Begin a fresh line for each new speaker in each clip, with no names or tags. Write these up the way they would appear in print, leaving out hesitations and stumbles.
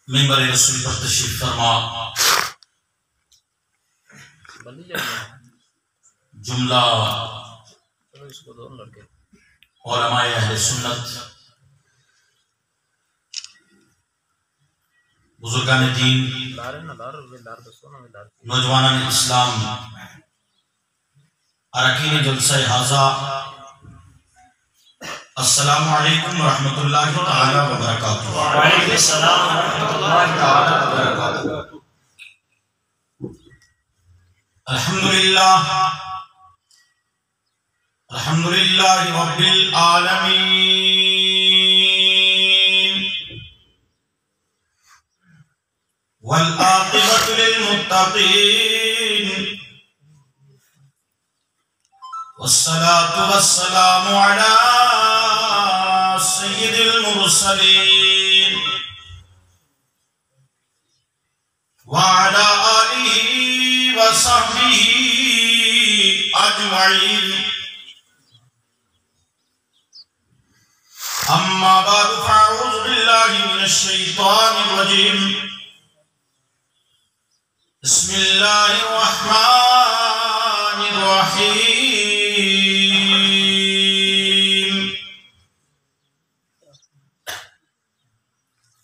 منبر رسول پر تشریف فرما جملہ علماء اہل سنت، بزرگان دین، نوجوانان اسلام، اراکین جلسہ حاضہ، السلام علیکم ورحمۃ اللہ تعالی وبرکاتہ۔
وعلیکم السلام ورحمۃ اللہ تعالی وبرکاتہ۔
الحمدللہ رب العالمین، والعاقبۃ للمتقین، والصلاة والسلام علی سید المرسلین وعلی آلہ وصحبہ اجمعین، اما بعد فاعوذ باللہ من الشیطان الرجیم، بسم اللہ الرحمن الرحیم،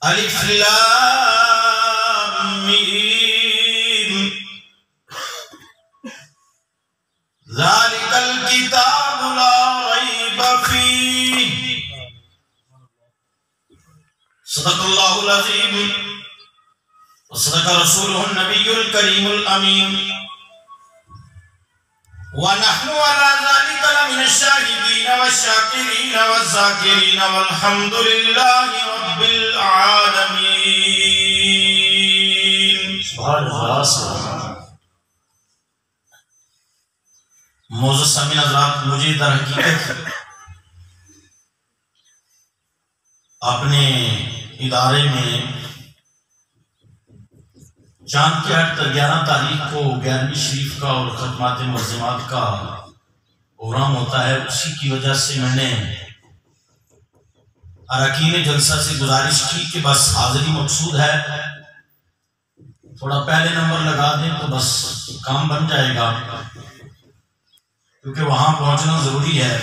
الف لام میم، ذالک الکتاب لا ریب فیہ، صدق اللہ العظیم وصدق رسولہ النبی الکریم الامین، ونحن على ذلك لمن الشاهدين والشاكرين والذاكرين والحمد لله رب العالمين۔
سبحان اللہ، سبحان اللہ۔
معزز سامعین حضرات، مجھے در حقیقت اپنے ادارے میں چاند کے 11 تاریخ کو 11ویں شریف کا اور ختمات ملزمات کا پروگرام ہوتا ہے، اسی کی وجہ سے میں نے اراکین جلسہ سے گزارش کی کہ بس حاضری مقصود ہے، تھوڑا پہلے نمبر لگا دیں تو بس کام بن جائے گا، کیونکہ وہاں پہنچنا ضروری ہے۔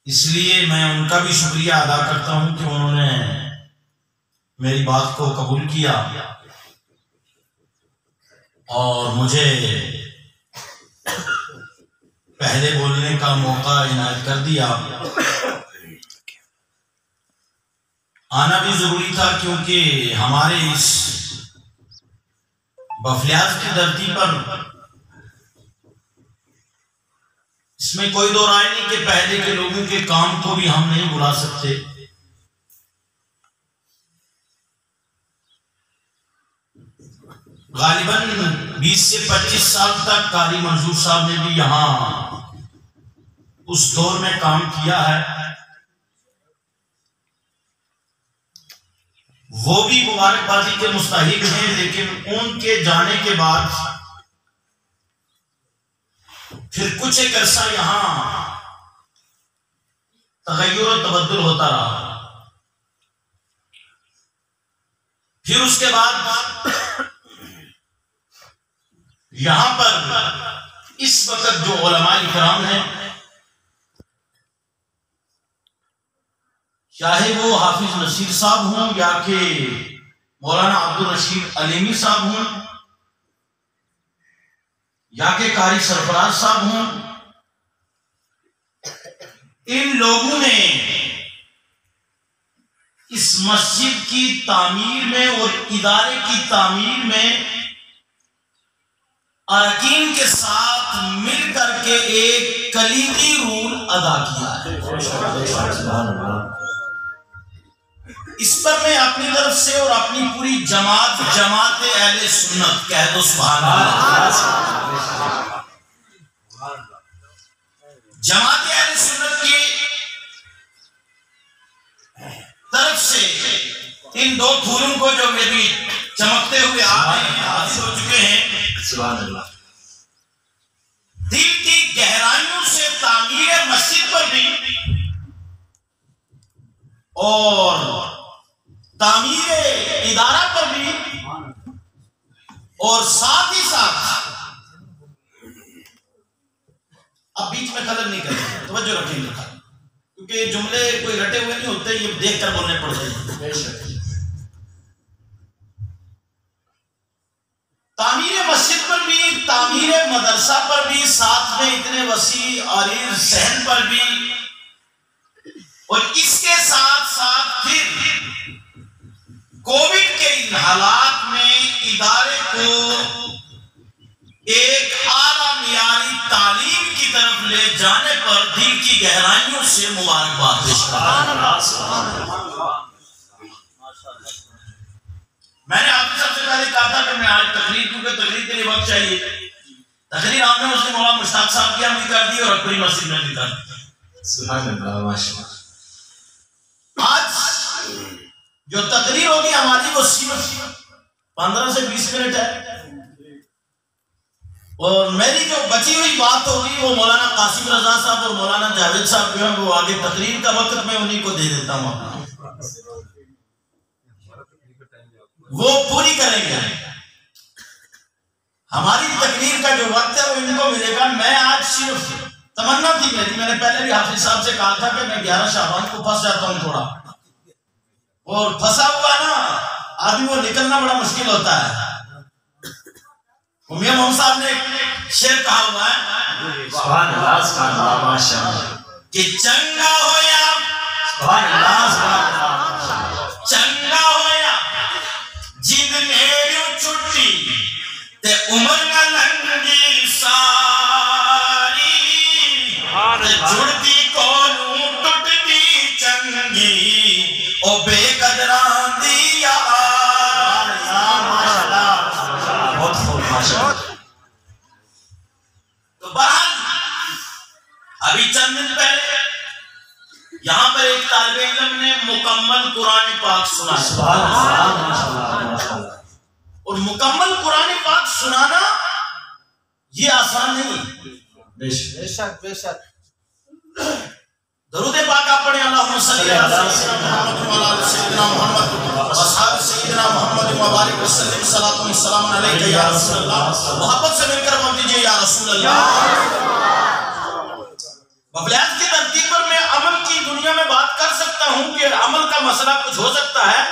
اس لیے میں ان کا بھی شکریہ ادا کرتا ہوں کہ انہوں نے میری بات کو قبول کیا اور مجھے پہلے بولنے کا موقع عنایت کر دیا۔ آنا بھی ضروری تھا کیونکہ ہمارے اس بفلیاز کی دھرتی پر اس میں کوئی دو رائے نہیں کہ پہلے کے لوگوں کے کام کو بھی ہم نہیں بلا سکتے۔ غالباً 20 سے 25 سال تک قاری منظور صاحب نے بھی یہاں اس دور میں کام کیا ہے، وہ بھی مبارکبادی کے مستحق ہیں، لیکن ان کے جانے کے بعد پھر کچھ ایک عرصہ یہاں تغیر و تبدل ہوتا رہا۔ پھر اس کے بعد یہاں پر اس وقت جو علماء کرام ہیں، چاہے وہ حافظ نصیر صاحب ہوں یا کہ مولانا عبدالرشید علیمی صاحب ہوں یا کہ قاری سرفراز صاحب ہوں، ان لوگوں نے اس مسجد کی تعمیر میں اور ادارے کی تعمیر میں اراکین کے ساتھ مل کر کے ایک کلیدی رول ادا کیا ہے۔ اس پر میں اپنی طرف سے اور اپنی پوری جماعت اہل سنت کہہ دو سبحان اللہ، جماعت اہل سنت کی طرف سے ان دو پھولوں کو جو میری چمکتے ہوئے حاضر ہو چکے ہیں.
سبحان اللہ.
دل کی گہرائیوں سے تعمیر مسجد پر بھی اور تعمیر ادارہ پر بھی اور ساتھ ہی ساتھ اب بیچ میں خلل نہیں کریں، توجہ رکھیں گے کیونکہ جملے کوئی رٹے ہوئے نہیں ہوتے، یہ دیکھ کر بولنے پڑتے ہیں. تعمیر مسجد پر بھی، تعمیر مدرسہ پر بھی، ساتھ میں اتنے وسیع عریض صحن پر بھی، اور اس کے ساتھ ساتھ پھر کووڈ کے ان حالات میں ادارے کو ایک اعلیٰ معیاری تعلیم کی طرف لے جانے پر دل کی گہرائیوں سے مبارکباد پیش کرتا. میں نے آپ کو سب سے پہلے کہا تھا کہ میں آج تقریر، کیونکہ تقریر کے لیے وقت چاہیے، تقریر آپ نے اس نے مولانا مشتاق صاحب کی ہم بھی کر دی اور اکبری مسجد میں بھی کر دی.
سبحان اللہ، ماشاءاللہ.
آج جو تقریر ہوگی ہماری وہ صرف 15 سے 20 منٹ ہے، اور میری جو بچی ہوئی بات ہوگی وہ مولانا قاسم رضا صاحب اور مولانا جاوید صاحب جو ہیں وہ آگے تقریر کا وقت میں انہیں کو دے دیتا ہوں، وہ پوری کریں گے. ہماری تقریر کا جو وقت ہے وہ ان کو ملے گا. میں آج صرف تمنا تھی میری، میں نے پہلے بھی حافظ صاحب سے کہا تھا کہ میں 11 شعبان کو پھنس جاتا ہوں تھوڑا، اور پھنسا ہوا نا آدمی وہ نکلنا بڑا مشکل ہوتا ہے. میاں محمد صاحب نے ایک شعر کہا ہوا ہے،
سبحان اللہ، سبحان اللہ، ماشاءاللہ،
کہ چنگا ہویا،
سبحان اللہ، سبحان اللہ،
چنگا ہویا جد نیڑیوں چھٹی تے عمر نہ لنگی ساری، تے جڑتی کولوں ٹوٹتی چنگی او بے قدران دی یار.
بہت خوب، ماشاءاللہ.
تو بہرحال ابھی چند دن پہلے یہاں پر ایک طالب علم نے مکمل قرآن پاک سنا.
سبحان اللہ، ماشاءاللہ، ماشاءاللہ.
اور مکمل قرآن پاک سنانا یہ آسان نہیں.
بے شک،
بے شک.
درود پاک آپ پڑھیں، اللہم صلی علی سیدنا محمد و علی سیدنا محمد اصحاب سیدنا محمد مبارک وسلم. صلاۃ و سلام علیک یا رسول اللہ. محبت سے مل کر بول دیجئے یا رسول اللہ. مبلیات کی ترتیب پر میں عمل کی دنیا میں بات کر سکتا ہوں کہ عمل کا مسئلہ کچھ ہو سکتا ہے،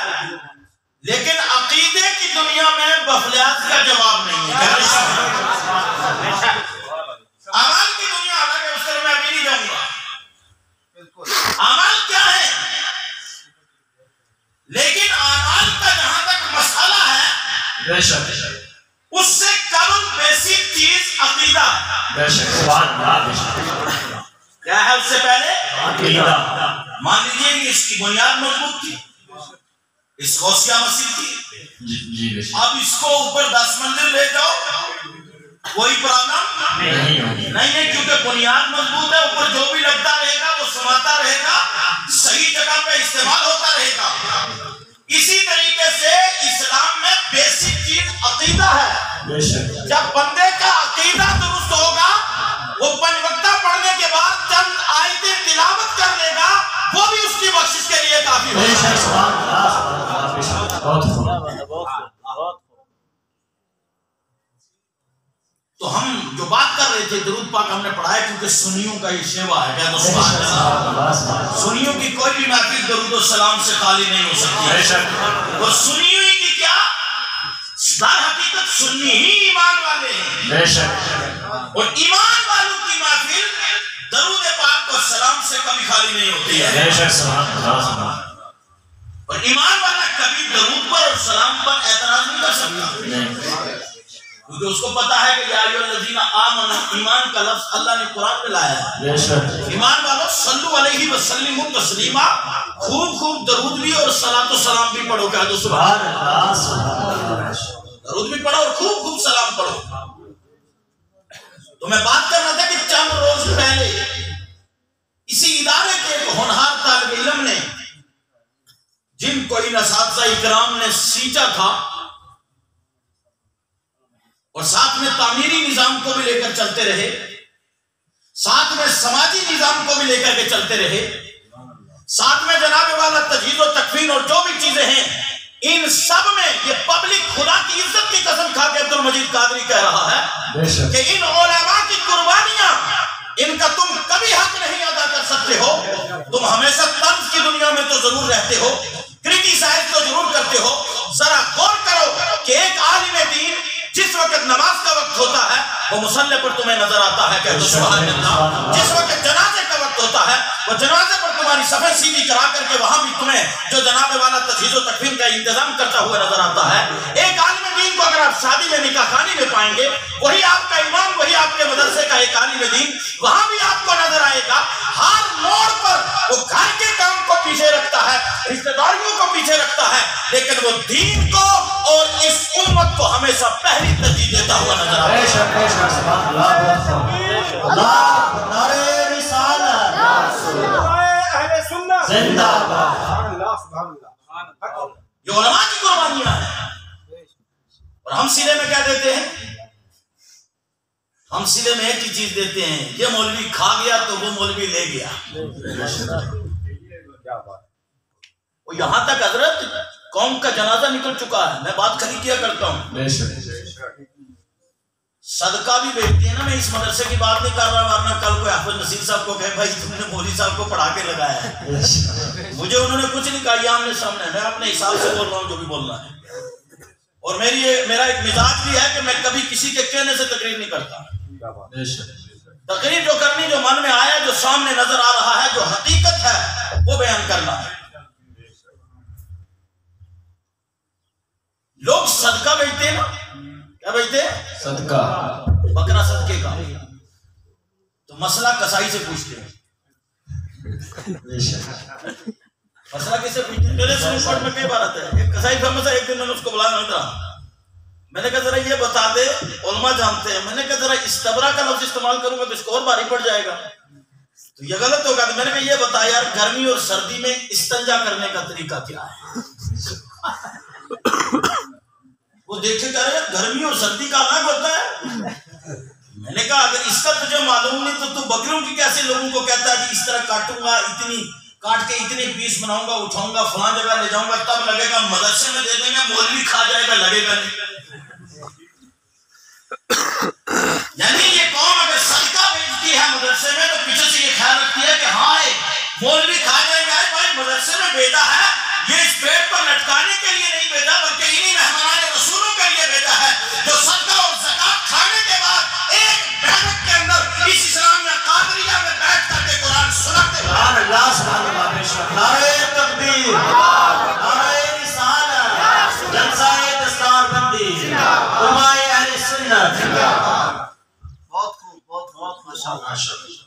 لیکن عقیدے کی دنیا میں بفلیات کا جواب نہیں ہے. عمل کی دنیا الگ ہے، اس طرح میں ابھی نہیں جاؤں گا. عمل کیا ہے، لیکن اعمال کا جہاں تک مسئلہ ہے،
بے شک،
اس سے قبل بیسک چیز عقیدہ.
بے شک، سبحان اللہ، بے شک.
کیا ہے اس سے پہلے؟
عقیدہ.
مان لیجیے کہ اس کی بنیاد مضبوط تھی، اس غوثیہ مسجد کی.
جی بے شک.
اب اس کو اوپر 10 منزل لے جاؤ، کوئی پرابلم نہیں ہے، کیونکہ بنیاد مضبوط ہے. اوپر جو بھی لگتا رہے گا وہ سماتا رہے گا، صحیح جگہ پہ استعمال ہوتا رہے گا. اسی طریقے سے اسلام میں بیسک چیز عقیدہ ہے.
بے شک.
جب بندے کا عقیدہ درست ہوگا، وہ 5 وقتہ پڑھنے کے بعد چند آیتیں تلاوت کر لے گا، وہ بھی اس کی بخشش کے لیے کافی
بے شک،
ہوگا.
سبحان اللہ، سبحان اللہ، بے شک. بہت خوب.
تو ہم جو بات کر رہے تھے درود پاک ہم نے پڑھا ہے، کیونکہ سنیوں کا یہ شیوا ہے. کہہ دو سبحان اللہ. سنیوں کی کوئی بھی محفل درود و سلام سے خالی نہیں ہو سکتی.
بے شک.
اور سنیوں کی کیا در حقیقت سنی ہی ایمان والے ہیں،
بے شک.
اور ایمان والوں کی محفل درود پاک اور سلام سے کبھی خالی نہیں ہوتی ہے.
بے شک، سبحان اللہ، سبحان اللہ.
اور ایمان والا کبھی درود پر اور سلام پر اعتراض نہیں کر سکتا، کیونکہ اس کو پتا ہے کہ یا ایھا الذین آمنوا، ایمان کا لفظ اللہ نے قرآن میں لایا ہے.
بے شک.
ایمان والوں صلو علیہ وسلموا تسلیما، خوب خوب درود بھی اور صلاۃ و سلام بھی پڑھو. کہہ دو سبحان
سبحان اللہ، سبحان اللہ.
درود بھی پڑھو اور خوب خوب سلام پڑھو. تو میں بات کر رہا تھا کہ چند روز پہلے اسی ادارے کے ایک ہونہار طالب علم نے، جن کو ان اساتذہ اکرام نے سینچا تھا، اور ساتھ میں تعمیری نظام کو بھی لے کر چلتے رہے، ساتھ میں سماجی نظام کو بھی لے کر کے چلتے رہے، ساتھ میں جناب والا تجہیز و تکفین اور جو بھی چیزیں ہیں، ان سب میں یہ پبلک خدا کی عزت کی قسم کھا کے عبدالمجید قادری کہہ رہا ہے کہ ان علماء کی قربانیاں ان کا تم کبھی حق نہیں ادا کر سکتے ہو. تم ہمیشہ طنز کی دنیا میں تو ضرور رہتے ہو، کرٹیسائز تو ضرور کرتے ہو. ذرا غور کرو کہ ایک عالم دین جس وقت نماز کا وقت ہوتا ہے وہ مصلی پر تمہیں نظر آتا ہے کہ سبحان اللہ، جس وقت جنازے کا وقت ہوتا ہے وہ جنازے پر تمہاری صفیں سیدھی کرا کر کے وہاں بھی تمہیں جو جناب والا تجہیز و تکفین کا انتظام کرتا ہوا نظر آتا ہے. ایک عالم دین کو اگر آپ شادی میں نکاح خانی میں پائیں گے، وہی آپ کا امام، وہی آپ کے مدرسے کا ایک عالم دین، وہاں بھی آپ کو نظر آئے گا. ہر موڑ پر وہ گھر کے کام کو پیچھے رکھتا ہے، رشتہ داریوں کو پیچھے رکھتا ہے، لیکن وہ دین کو اور اس امت کو ہمیشہ پہلی ترجیح دیتا ہوا نظر آتا ہے. یہ علماء کی قربانیاں ہیں. اور ہم سیدھے میں کیا دیتے ہیں؟ ہم سیدھے میں ایک ہی چیز دیتے ہیں، یہ مولوی کھا گیا تو وہ مولوی لے گیا. وہ یہاں تک حضرت قوم کا جنازہ نکل چکا ہے. میں بات کھلی کیا کرتا ہوں، صدقہ بھی بیچتے ہیں نا. میں اس مدرسے کی بات نہیں کر رہا، ورنہ کل کوئی حافظ نصیر صاحب کو کہے بھائی تم نے مولوی صاحب کو پڑھا کے لگایا ہے. مجھے انہوں نے کچھ نہیں کہا، یہ آمنے سامنے، میں اپنے حساب سے بول رہا ہوں جو بھی بولنا ہے. اور میرا ایک مزاج بھی ہے کہ میں کبھی کسی کے کہنے سے تقریر نہیں کرتا. تقریر جو کرنی، جو من میں آیا، جو سامنے نظر آ رہا ہے، جو حقیقت ہے، وہ بیان کرنا ہے. لوگ صدقہ بیچتے ہیں نا، کیا بیچتے ہیں؟
صدقہ،
بکرا صدقے کا. تو مسئلہ کسائی سے پوچھتے ہیں. مسئلہ کس سے پوچھتے ہیں؟ میرے سنو پڑھ میں کئی بار آتا ہے. ایک کسائی فیمس ہے، ایک دن میں نے اس کو بلایا نہیں تھا. میں نے کہا ذرا یہ بتا دے، علماء جانتے ہیں. میں نے کہا ذرا استبرا کا لفظ استعمال کروں گا تو اس کو اور بھاری پڑ جائے گا، تو یہ غلط ہوگا. تو میں نے کہا یہ بتا یار، گرمی اور سردی میں استنجا کرنے کا طریقہ کیا ہے؟ وہ دیکھے کہہ رہے گرمی اور سردی کا الگ ہوتا ہے. میں نے کہا اگر اس کا تجھے معلوم نہیں تو بکریوں کی کیسے لوگوں کو کہتا ہے کہ اس طرح کاٹوں گا، اتنی کاٹ کے اتنے پیس بناؤں گا، اٹھاؤں گا، فلاں جگہ لے جاؤں گا، تب لگے گا. مدرسے میں دے دیں گے، مولوی کھا جائے گا، لگے گا نہیں. یعنی یہ قوم اگر صدقہ بیچتی ہے مدرسے میں تو پیچھے سے یہ خیال رکھتی ہے کہ ہاں مولوی کھا جائے گا. بھائی مدرسے میں بیٹا ہے، یہ اس پیٹ پر لٹکانے کے لیے نہیں بیٹا، بلکہ انہی مہمان رسولوں کے لیے بیٹا ہے جو صدقہ اور زکات کھانے کے بعد ایک بیٹھک کے اندر اس اسلامیہ قادریہ میں بیٹھ کر کے قرآن سناتے ہیں.
سبحان اللہ، سبحان اللہ، بے شک. نعرہ تکبیر، نعرہ رسالت، جلسہ دستار بندی، علماء اہل سنت.
بہت خوب، بہت بہت ماشاءاللہ.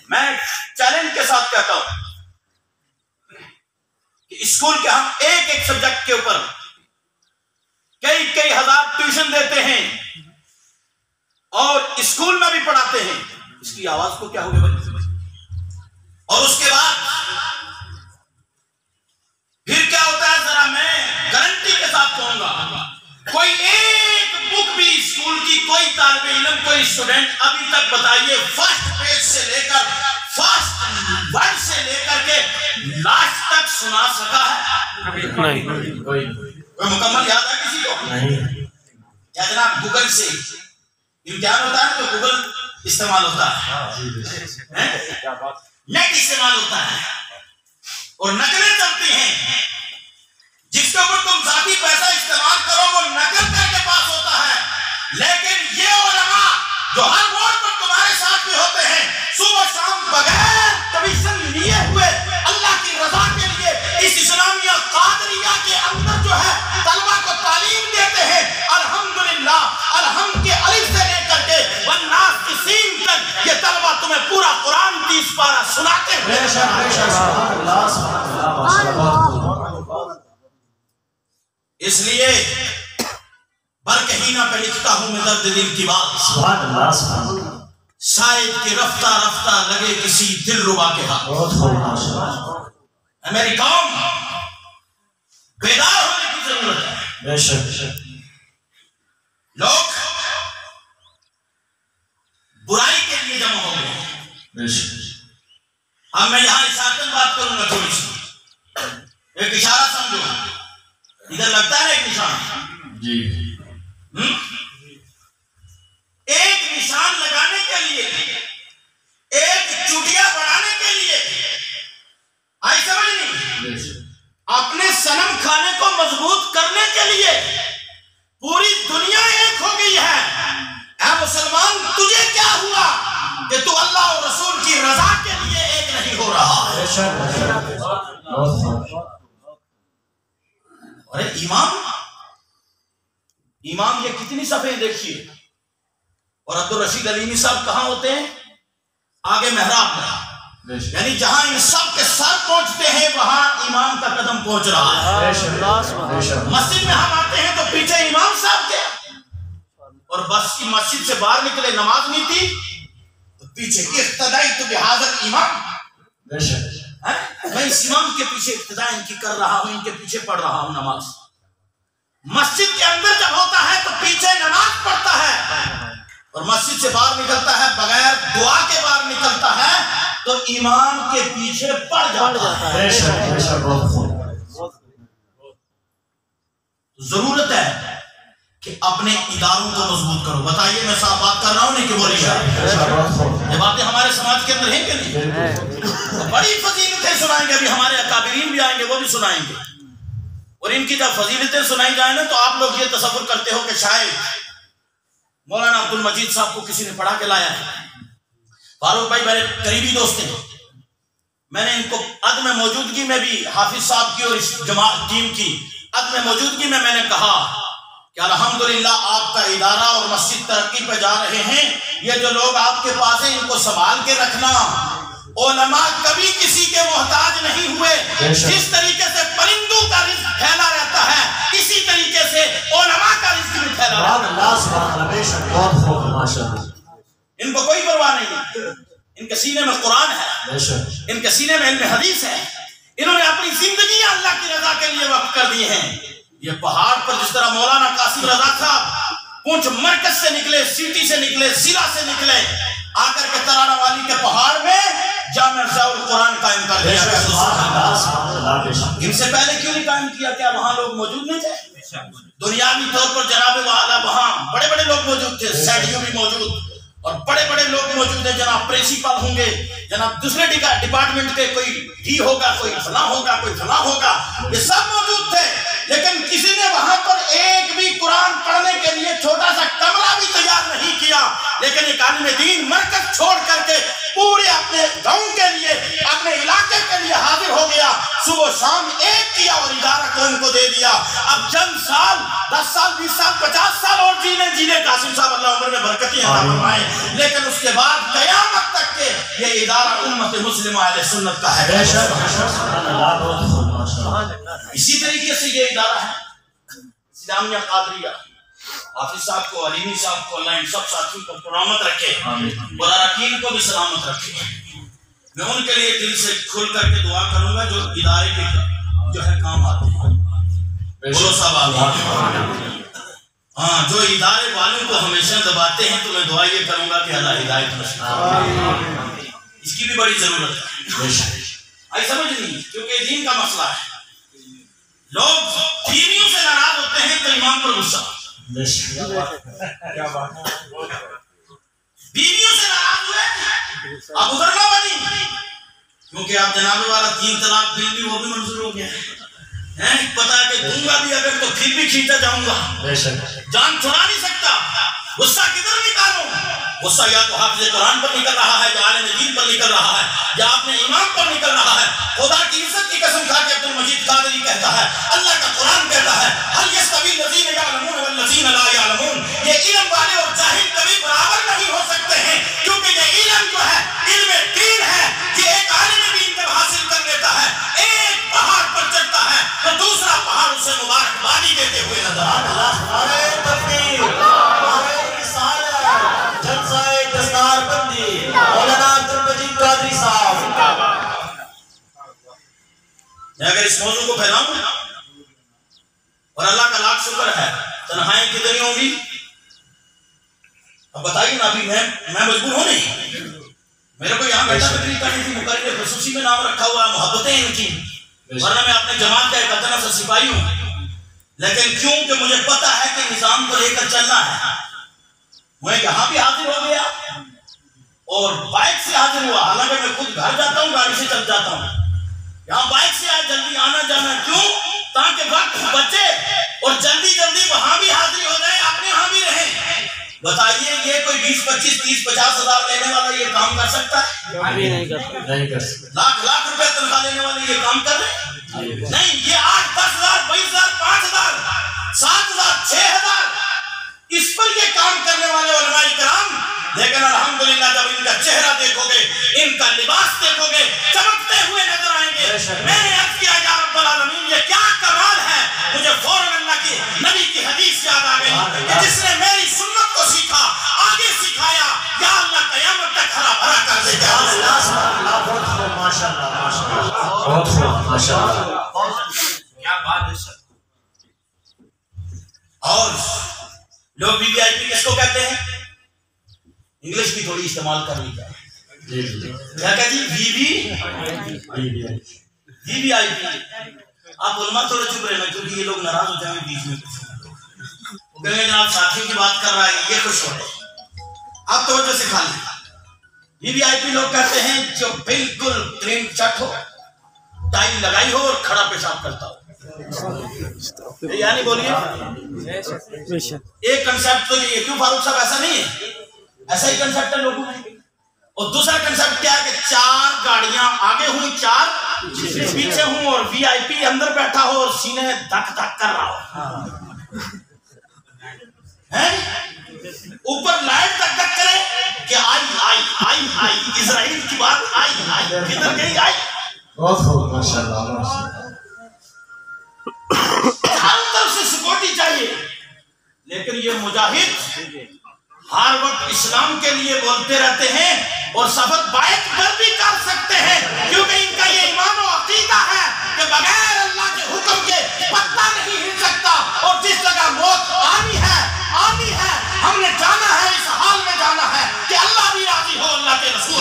میں چیلنج کے ساتھ کہتا ہوں کہ اسکول کے ہم ایک ایک سبجیکٹ کے اوپر کئی ہزار ٹیوشن دیتے ہیں اور اسکول میں بھی پڑھاتے ہیں. اس کی آواز کو کیا ہو گیا بھائی؟ اور اس کے بعد پھر کیا ہوتا ہے؟ ذرا میں گارنٹی کے ساتھ کہوں گا، کوئی ایک بک بھی اسکول کی کوئی طالب علم، کوئی اسٹوڈنٹ ابھی تک بتائیے فرسٹ پیج سے لے کر فرسٹ ورڈ سے لے کر کے لاسٹ تک سنا سکا ہے؟
نہیں.
کوئی مکمل یاد ہے کسی کو؟
نہیں.
یا جناب گوگل سے امتحان ہوتا ہے تو گوگل استعمال ہوتا ہے، نیٹ استعمال ہوتا ہے اور نقلیں چلتی ہیں. جس کے اوپر تم ذاتی پیسہ استعمال کرو وہ نقل کر کے پاس ہوتا ہے. لیکن یہ علماء جو ہر موڑ پر تمہارے ساتھ بھی ہوتے ہیں، صبح شام بغیر کمیشن لیے ہوئے اللہ کی رضا کے لیے اس اسلامیہ قادریہ کے اندر جو ہے طلبہ کو تعلیم دیتے ہیں. الحمدللہ، الحمد کے الف سے لے کر کے والناس کی سین تک یہ طلبہ تمہیں پورا قرآن 30 پارہ سناتے ہیں.
بے شک، بے شک. سبحان اللہ، سبحان اللہ.
اس لیے برکہی نہ پہ لکھتا ہوں میں درد دل کی بات.
سبحان اللہ، سبحان اللہ.
شاید کہ رفتہ رفتہ لگے کسی دل ربا کے ہاتھ.
بہت خوب، ماشاءاللہ.
میری قوم بیدار ہونے کی ضرورت ہے.
بے شک.
لوگ ایک نشان لگانے کے لیے، ایک چوٹیا بڑھانے کے لیے، آئی سمجھ نہیں، اپنے صنم کھانے کو مضبوط کرنے کے لیے پوری دنیا ایک ہو گئی ہے۔ اے مسلمان، تجھے کیا ہوا کہ تو اللہ اور رسول کی رضا کے لیے ایک نہیں ہو رہا؟ ارے امام یہ کتنی صفحے دیکھیے، اور عبدالرشید علیمی صاحب کہاں ہوتے ہیں؟ آگے محراب میں، یعنی جہاں ان سب کے سر پہنچتے ہیں وہاں امام کا قدم پہنچ رہا ہے۔ مسجد میں ہم آتے ہیں تو پیچھے امام صاحب کے، اور بس کی مسجد سے باہر نکلے نماز نہیں تھی تو پیچھے اقتدائی تو بحاضر امام، میں اس امام کے پیچھے اقتدا ان کی کر رہا ہوں، ان کے پیچھے پڑھ رہا ہوں نماز۔ مسجد کے اندر جب ہوتا ہے تو پیچھے نماز پڑھتا ہے، اور مسجد سے باہر نکلتا ہے بغیر دعا کے باہر نکلتا ہے تو امام کے پیچھے پڑ جاتا ہے۔ ضرورت ہے کہ اپنے اداروں کو مضبوط کرو۔ بتائیے میں صاحب بات کر رہا ہوں نہیں کہ بولی ہے؟ یہ باتیں ہمارے سماج کے اندر ہیں کہ نہیں؟ بڑی فضیلتیں سنائیں گے، ابھی ہمارے اکابرین بھی آئیں گے، وہ بھی سنائیں گے، اور ان کی جب فضیلتیں سنائی جائیں نا تو آپ لوگ یہ تصور کرتے ہو کہ شاید مولانا عبد المجید صاحب کو کسی نے پڑھا کے لایا ہے۔ فاروق بھائی میرے قریبی دوست ہیں، میں نے ان کو عدم موجودگی میں بھی حافظ صاحب کی اور اس جماعت ٹیم کی عدم موجودگی میں نے کہا کہ الحمدللہ آپ کا ادارہ اور مسجد ترقی پہ جا رہے ہیں، یہ جو لوگ آپ کے پاس ہیں ان کو سنبھال کے رکھنا۔ علماء کبھی کسی کے محتاج نہیں ہوئے، جس طریقے سے پرندوں کا رزق پھیلا رہتا ہے اسی طریقے سے علماء کا رزق بھی پھیلا رہتا ہے۔ ان کو کوئی پرواہ نہیں، ان کے سینے میں قرآن ہے، ان کے سینے میں علم حدیث ہے، انہوں نے اپنی زندگی اللہ کی رضا کے لیے وقف کر دی ہیں۔ یہ پہاڑ پر جس طرح مولانا قاسم رضا صاحب پونچھ مرکز سے نکلے، سیٹی سے نکلے، ضلع سے نکلے، آ کر کے ترانہ والی کے پہاڑ میں جامع القرآن قائم کر دیا۔ ان سے پہلے کیوں نہیں قائم کیا؟ کیا وہاں لوگ موجود نہیں تھے؟ دنیاوی طور پر جناب والا وہاں بڑے بڑے لوگ موجود تھے، سیڈیو بھی موجود، اور بڑے بڑے لوگ موجود ہیں، جناب پرنسپل ہوں گے، جناب دوسرے ڈپارٹمنٹ کے کوئی ڈی ہوگا، کوئی فلاں ہوگا، کوئی فلاں ہوگا، یہ سب موجود تھے، لیکن کسی نے وہاں پر ایک بھی قرآن پڑھنے کے لیے چھوٹا سا کمرہ بھی تیار نہیں کیا۔ لیکن ایک عالم دین مرکز چھوڑ کر کے پورے اپنے گاؤں کے لیے، اپنے علاقے کے لیے حاضر ہو گیا، صبح شام ایک کیا اور ادارہ کو ان کو دے دیا۔ اب چند سال، 10 سال، 20 سال، 50 سال اور جینے قاسم صاحب اللہ عمر میں برکتیں عطا فرمائے، لیکن اس کے بعد قیامت تک کے یہ ادارہ امت مسلمہ اہل سنت کا ہے۔ اسی طریقے سے یہ ادارہ ہے اسلامیہ قادریہ۔ حافظ صاحب کو، علیمی صاحب کو، اللہ ان سب ساتھیوں کو سلامت رکھے، اور اراکین کو بھی سلامت رکھے۔ میں ان کے لیے دل سے کھل کر کے دعا کروں گا جو ادارے کے جو ہے کام آتے ہیں۔ بولو صاحب آمین۔ ہاں، جو ادارے والوں کو ہمیشہ دباتے ہیں تو میں دعا یہ کروں گا کہ اللہ ہدایت نصیب کرے۔ اس کی بھی بڑی ضرورت ہے، آئی سمجھ نہیں، کیونکہ دین کا مسئلہ ہے۔ لوگ بیویوں سے ناراض ہوتے ہیں تو امام پر غصہ، بیویوں سے ناراض ہوئے اب ادھرنا بنی، کیونکہ آپ جناب والا 3 طلاق بل بھی وہ بھی منظور ہو گیا ہے، پتا ہے کہ دوں گا بھی اگر تو پھر بھی کھینچا جاؤں گا، جان چھڑا نہیں سکتا۔ غصہ کدھر نکالوں؟ غصہ یا تو حافظ قرآن پر نکل رہا ہے، یا عالم دین پر نکل رہا ہے، یا اپنے امام پر نکل رہا ہے۔ خدا کی عزت کی قسم کھا کے عبد المجید قادری کہتا ہے، اللہ کا قرآن کہتا ہے، هل يستوي الذين يعلمون والذين لا يعلمون، یہ علم والے اور جاہل کبھی برابر نہیں ہو سکتے ہیں، کیونکہ یہ علم جو ہے علم دین ہے، یہ ایک عالم دین جب حاصل کر لیتا ہے، ایک پہاڑ پر چڑھتا ہے تو دوسرا پہاڑ اسے مبارکبادی دیتے ہوئے نظر آتا ہے۔ نعرہ تکبیر، نعرہ رسالت، جلسہ دستار بندی، مولانا عبد المجید قادری صاحب۔ میں اگر اس موضوع کو پھیلاؤں اور اللہ کا لاکھ شکر ہے، تنہائیں کتنی ہوں گی؟ اب بتائیے نا، ابھی میں مجبور ہوں نہیں، میرے کو یہاں بیٹھا تقریر کرنی تھی، مقرر خصوصی میں نام رکھا ہوا ہے، محبتیں ان کی، ورنہ میں اپنے جماعت کا ایک ادنا سا سپاہی ہوں، لیکن کیونکہ مجھے پتا ہے کہ نظام کو لے کر چلنا ہے. میں یہاں بھی حاضر ہو گیا اور بائک سے حاضر ہوا، حالانکہ میں خود گھر جاتا ہوں، گاڑی سے چل جاتا ہوں. یہاں بائک سے آئے، جلدی آنا جانا. کیوں؟ تاکہ وقت بچے اور جلدی جلدی وہاں بھی حاضری ہو جائے، اپنے یہاں بھی رہیں. بتائیے یہ کوئی 20 25 30 50 ہزار لینے والا یہ کام کر سکتا ہے؟
نہیں کر سکتا.
لاکھ روپے تنخواہ لینے والے یہ کام کر رہے ہیں؟ نہیں. یہ 8 10 ہزار 20 ہزار 5 ہزار 7 ہزار 6 ہزار اس پر یہ کام کرنے والے علماء کرام. لیکن الحمدللہ جب ان کا چہرہ دیکھو گے، ان کا لباس دیکھو گے، چمکتے ہوئے نظر آئیں گے. میں نے عرض کیا یا رب العالمین یہ کیا کمال ہے. مجھے فوراً اللہ کی نبی کی حدیث یاد آ گئی کہ جس نے میری سنت کو سیکھا، آگے سکھایا، یا اللہ قیامت تک ہرا بھرا کر دے گا. کیا بات ہے سر. اور لوگ وی وی آئی پی کس کو کہتے ہیں؟ انگلش بھی تھوڑی استعمال کر لی جائے. کیا کہ جی وی وی آئی پی. آپ علماء تھوڑے چپ رہے نا، کیونکہ یہ لوگ ناراض ہو جائیں گے بیچ میں. وہ کہیں گے جناب ساتھیوں کی بات کر رہا ہے یہ خوش ہو رہے. آپ توجہ سے کھا لیں. وی وی آئی پی لوگ کہتے ہیں جو بالکل کلین چٹ ہو، ٹائی لگائی ہو اور کھڑا پیشاب کرتا ہو. یعنی بولیے ایک کنسیپٹ تو یہ ہے. کیوں فاروق صاحب ایسا نہیں ہے؟ ایسا ہی کنسیپٹ ہے لوگوں میں. اور دوسرا کنسیپٹ کیا ہے کہ 4 گاڑیاں آگے ہوں 4 پیچھے ہوں اور وی آئی پی اندر بیٹھا ہو اور سینے دھک دھک کر رہا ہو. اوپر لائٹ دھک دھک کرے کہ آئی اسرائیل کی بات آئی کدھر گئی آئی. چاروں طرف سے سپورٹی چاہیے. لیکن یہ مجاہد ہر وقت اسلام کے لیے بولتے رہتے ہیں اور سفر بائک پر بھی کر سکتے ہیں، کیونکہ ان کا یہ ایمان و عقیدہ ہے کہ بغیر اللہ کے حکم کے پتہ نہیں ہل سکتا. اور جس جگہ موت آنی ہے ہم نے جانا ہے، اس حال میں جانا ہے کہ اللہ بھی راضی ہو، اللہ کے رسول.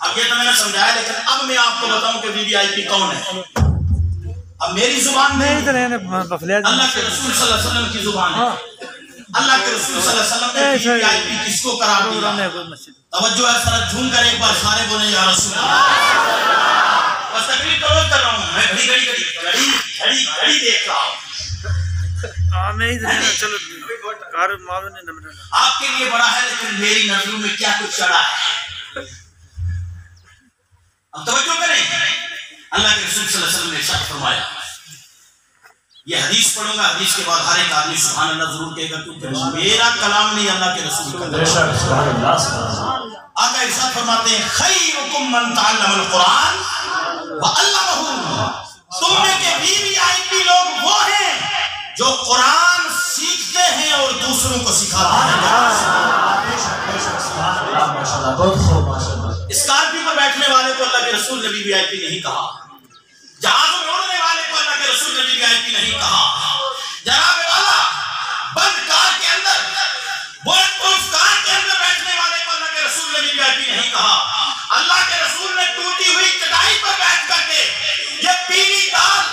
اب یہ تو میں نے سمجھایا، لیکن اب میں آپ کو بتاؤں کہ وی وی آئی پی کون ہے. اب میری زبان میں اللہ کے رسول صلی اللہ علیہ وسلم کی زبان ہے. اللہ کے رسول صلی اللہ علیہ وسلم نے وی وی آئی پی کس کو قرار دیا؟ توجہ ہے سر، جھوم کر ایک بار سارے بولیں یا رسول اللہ. بس تقریر تو روز کر رہا ہوں میں، گھڑی دیکھ رہا ہوں. آپ کے لیے بڑا ہے لیکن میری نظروں میں کیا کچھ چڑھا ہے. اب توجہ کریں. اللہ کے رسول صلی اللہ علیہ وسلم نے ارشاد فرمایا، یہ حدیث پڑھوں گا، حدیث کے بعد ہر ایک آدمی سبحان اللہ ضرور کہے گا، کیونکہ میرا کلام نہیں اللہ کے رسول کا. آقا ارشاد فرماتے ہیں خیرکم من تعلم القرآن وعلمہ. تم میں کے وی وی آئی پی لوگ وہ ہیں جو قرآن سیکھتے ہیں اور دوسروں کو سکھاتے ہیں. اسکارپیو پر بیٹھنے والے کو اللہ کے رسول نے وی وی آئی پی نہیں کہا. جہاز میں اڑنے والے کو اللہ کے رسول نے وی وی آئی پی نہیں کہا. جناب والا بند کار کے اندر، بولٹ پروف کار کے اندر بیٹھنے والے کو اللہ کے رسول نے وی وی آئی پی نہیں کہا. اللہ کے رسول نے ٹوٹی ہوئی چٹائی پر بیٹھ کر کے یہ پیلی دال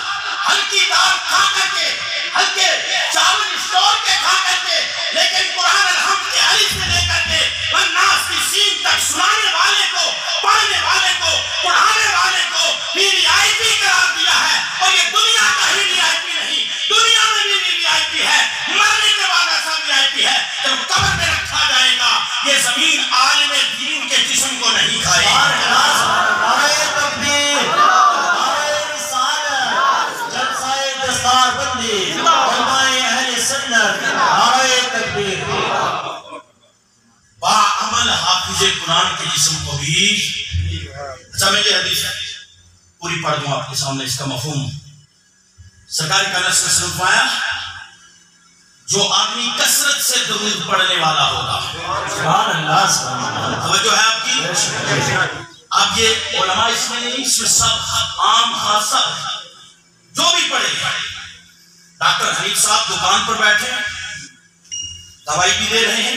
ہلکی دال کھا کر کے، ہلکے چاول اسٹور کے کھا کر کے، لیکن قرآن الحمد کے الف سے لے کر کے والناس کی سین تک سنانے والے کو، پڑھنے والے کو، پڑھانے والے کو وی وی آئی پی قرار دیا ہے. اور یہ دنیا کا ہی وی آئی پی نہیں، دنیا میں بھی وی آئی پی ہے. مرنے کے بعد ایسا وی آئی پی ہے جب قبر میں رکھا جائے گا یہ زمین عالم دین کے جسم کو نہیں کھائے گی. باعمل حافظ قرآن کے جسم کو بھی. اچھا میں یہ حدیث پوری پڑھ دوں آپ کے سامنے، اس کا مفہوم. سرکار کا نصر سے فرمایا جو آدمی کثرت سے درود پڑھنے والا ہوگا. سبحان اللہ. توجہ ہے آپ کی. اب یہ علماء اس میں نہیں، اس میں سب عام خاصہ جو بھی پڑھے. ڈاکٹر حنیف صاحب دکان پر بیٹھے دوائی بھی دے رہے ہیں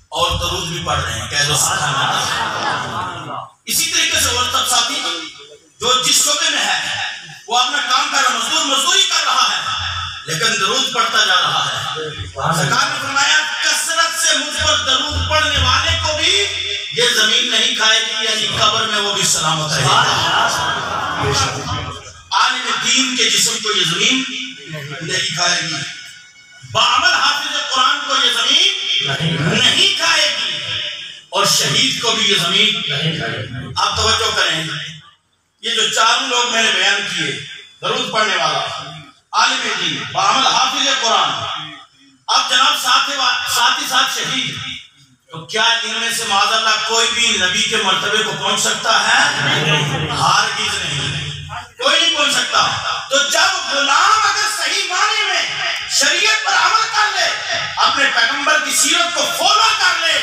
اور درود بھی پڑھ رہے ہیں. کہہ دو سبحان اللہ. اسی طریقے سے اور سب ساتھی جو جس شعبے میں ہے وہ اپنا کام کر رہا، مزدور مزدوری کر رہا ہے، لیکن درود پڑھتا جا رہا ہے۔ سرکار نے فرمایا کثرت سے مجھ پر درود پڑھنے والے کو بھی یہ زمین نہیں کھائے گی، یعنی قبر میں وہ بھی سلامت رہے گا۔ عالم دین کے جسم کو یہ زمین نہیں کھائے گی، بعمل حافظ قرآن کو یہ زمین نہیں کھائے گی، اور شہید کو بھی یہ زمین نہیں کھائے گی۔ آپ توجہ کریں، یہ جو چاروں لوگ میں نے بیان کیے، درود پڑھنے والا، عالم دین، بعمل حافظ قرآن، اب جناب ساتھ ہی ساتھ شہید، تو کیا ان میں سے معاذ اللہ کوئی بھی نبی کے مرتبے کو پہنچ سکتا ہے؟ ہرگز نہیں، کوئی نہیں پہنچ سکتا۔ تو جب غلام اگر صحیح معنی میں شریعت پر عمل کر لے، اپنے پیغمبر کی سیرت کو فالو کر لے،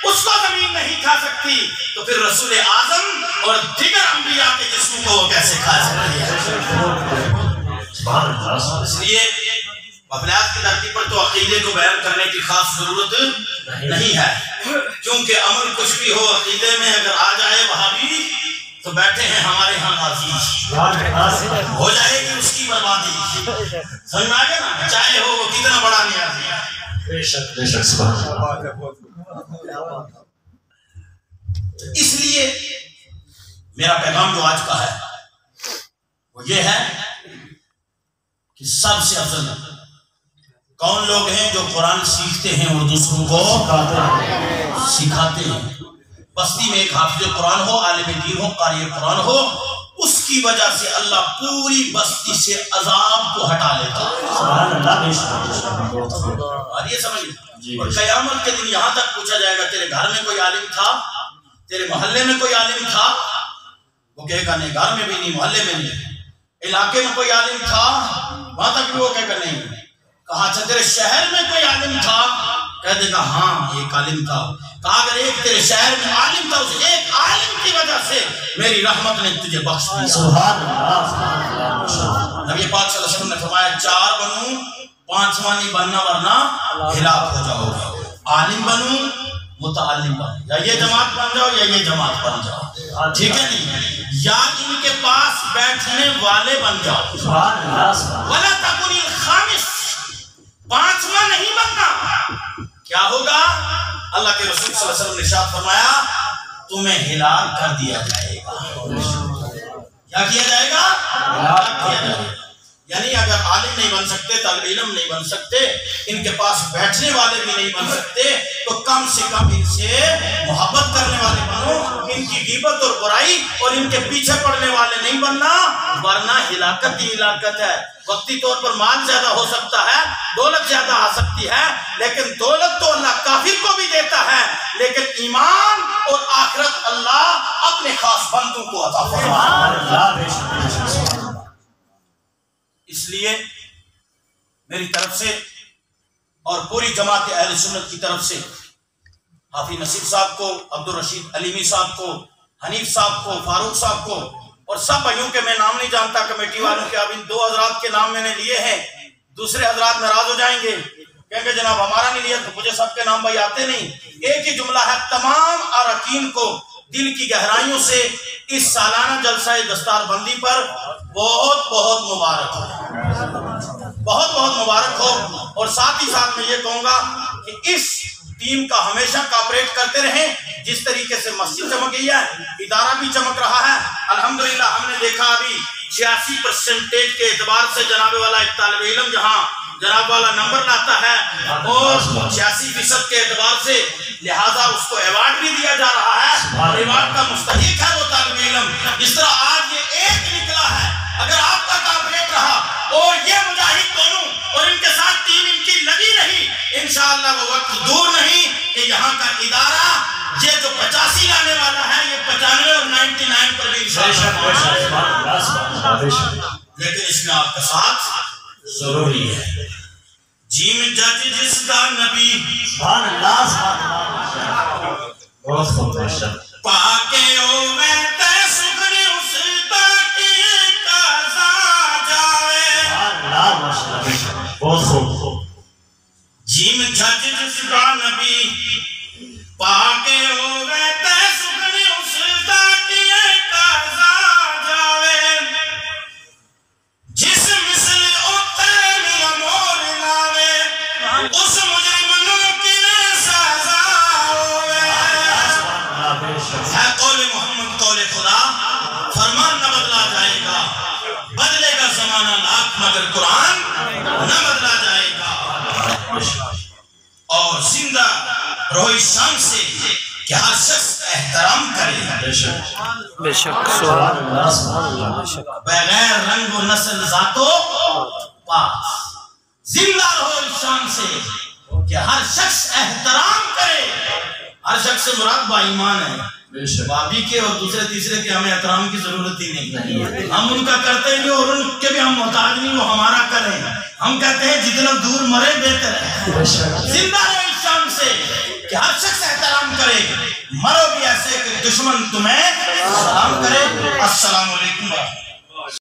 اس کو زمین نہیں کھا سکتی، تو پھر رسول اعظم اور دیگر انبیاء کے جسم کو وہ کیسے کھا سکتی ہے؟ اس لیے غفلات کی دھرتی پر تو عقیدے کو بیان کرنے کی خاص ضرورت نہیں ہے، کیونکہ عمل کچھ بھی ہو عقیدے میں اگر آ جائے وہابی تو بیٹھے ہیں ہمارے ہاں غازی، ہو جائے گی اس کی بربادی۔ سمجھ میں آ گیا نا، چاہے ہو وہ کتنا بڑا نیازی ہے۔
بے شک بے شک سبحان اللہ۔
اس لیے میرا پیغام جو آج کا ہے وہ یہ ہے کہ سب سے افضل کون لوگ ہیں جو قرآن سیکھتے ہیں اور دوسروں کو سکھاتے ہیں۔ بستی میں ایک حافظ قرآن ہو، عالم دین ہو، قاری قرآن ہو، اس کی وجہ سے اللہ پوری بستی سے عذاب کو ہٹا لیتا ہے۔
سبحان اللہ، بے شک۔
اور یہ سمجھیں، اور قیامت کے دن یہاں تک پوچھا جائے گا تیرے گھر میں کوئی عالم تھا، تیرے محلے میں کوئی عالم تھا؟ وہ کہے گا نہیں، گھر میں بھی نہیں، محلے میں نہیں۔ علاقے میں کوئی عالم تھا؟ وہاں تک بھی وہ کہے گا نہیں۔ کہا اچھا تیرے شہر میں کوئی عالم تھا؟ کہہ دے گا ہاں ایک عالم تھا۔ کہا اگر ایک تیرے شہر میں عالم تھا، اس ایک عالم کی وجہ سے میری رحمت نے تجھے بخش دیا۔
سبحان اللہ۔
نبی پاک صلی اللہ علیہ وسلم نے فرمایا 4 بنوں، 5واں نہیں بننا ورنہ ہلاک ہو جاؤ گے۔ عالم بنوں، متعلم بن، یا یہ جماعت بن جاؤ یا یہ جماعت بن جاؤ، ٹھیک ہے نہیں، یا ان کے پاس بیٹھنے والے بن جاؤ۔
سبحان اللہ۔
وَلَا تَكُنِ الْخَامِسِ، 5واں نہیں بننا۔ کیا ہوگا؟ اللہ کے رسول صلی اللہ علیہ وسلم نے ارشاد فرمایا تمہیں ہلاک کر دیا جائے گا۔ کیا کیا جائے گا؟ ہلاک کیا جائے گا۔ یعنی اگر عالم نہیں بن سکتے، طالب علم نہیں بن سکتے، ان کے پاس بیٹھنے والے بھی نہیں بن سکتے، تو کم سے کم ان سے محبت کرنے والے بنو، ان کی غیبت اور برائی اور ان کے پیچھے پڑنے والے نہیں بننا، ورنہ ہلاکت ہی ہلاکت ہے۔ وقتی طور پر مال زیادہ ہو سکتا ہے، دولت زیادہ آ سکتی ہے، لیکن دولت تو اللہ کافر کو بھی دیتا ہے، لیکن ایمان اور آخرت اللہ اپنے خاص بندوں کو عطا فرماتا ہے۔ اس لیے میری طرف سے اور پوری جماعت اہل سنت کی طرف سے حافظ نصیر صاحب کو، عبدالرشید علیمی صاحب کو، حنیف صاحب کو، فاروق صاحب کو، اور سب بھائیوں کے میں نام نہیں جانتا کمیٹی والوں کے، اب ان 2 حضرات کے نام میں نے لیے ہیں، دوسرے حضرات ناراض ہو جائیں گے، کہیں گے جناب ہمارا نہیں لیا، تو مجھے سب کے نام بھائی آتے نہیں۔ ایک ہی جملہ ہے، تمام اراکین کو دل کی گہرائیوں سے اس سالانہ جلسہ دستار بندی پر بہت بہت مبارک ہو، بہت بہت مبارک ہو۔ اور ساتھ ہی ساتھ میں یہ کہوں گا کہ اس ٹیم کا ہمیشہ کاپریٹ کرتے رہیں، جس طریقے سے مسجد چمک گئی ہے، ادارہ بھی چمک رہا ہے۔ الحمدللہ ہم نے دیکھا ابھی 86% کے اعتبار سے جناب والا ایک طالب علم جہاں جناب والا نمبر لاتا ہے، اور 86% کے اعتبار سے لہٰذا اس کو ایوارڈ بھی دیا جا رہا ہے، اور ایوارڈ کا مستحق ہے وہ طالب علم۔ جس طرح آج یہ ایک نکلا ہے، اگر آپ کا کاپریٹ رہا اور یہ مجاہد دونوں اور ان کے ساتھ ٹیم ان کی لگی رہی، انشاءاللہ وہ وقت دور نہیں کہ یہاں کا ادارہ یہ جو 85 لانے والا ہے، یہ 95 اور 99 پر بھی انشاءاللہ، لیکن اس میں آپ کا ساتھ ضروری ہے۔ جیم جج جس کا نبی،
سبحان اللہ، سبحان اللہ، بہت خوب باشد،
پاکے اوے تے سکھنے اس تاکی قضا جاوے،
سبحان اللہ، ماشاءاللہ، بہت خوب۔
جیم جج جس کا نبی، پاکے اوے تے سکھنے اس تاکی قضا جاوے، مگر قرآن نہ بدلا جائے گا۔ اور زندہ روح شام سے کہ ہر شخص احترام کرے،
بے شک سبحان اللہ، بے شک
بغیر رنگ و نسل ذات و پاس، زندہ روح شام سے کہ ہر شخص احترام کرے۔ ہر شخص سے مراد با ایمان ہے، بابی کے اور دوسرے تیسرے کے ہمیں احترام کی ضرورت ہی نہیں، ہم ان کا کرتے ہیں اور ان کے بھی ہم محتاج نہیں، وہ ہمارا کریں۔ ہم کہتے ہیں جتنا دور مرے بہتر ہے۔ زندہ رہے شام سے کہ ہر شخص احترام کرے، مرو بھی ایسے کہ دشمن تمہیں سلام کرے۔ السلام علیکم ورحمۃ اللہ۔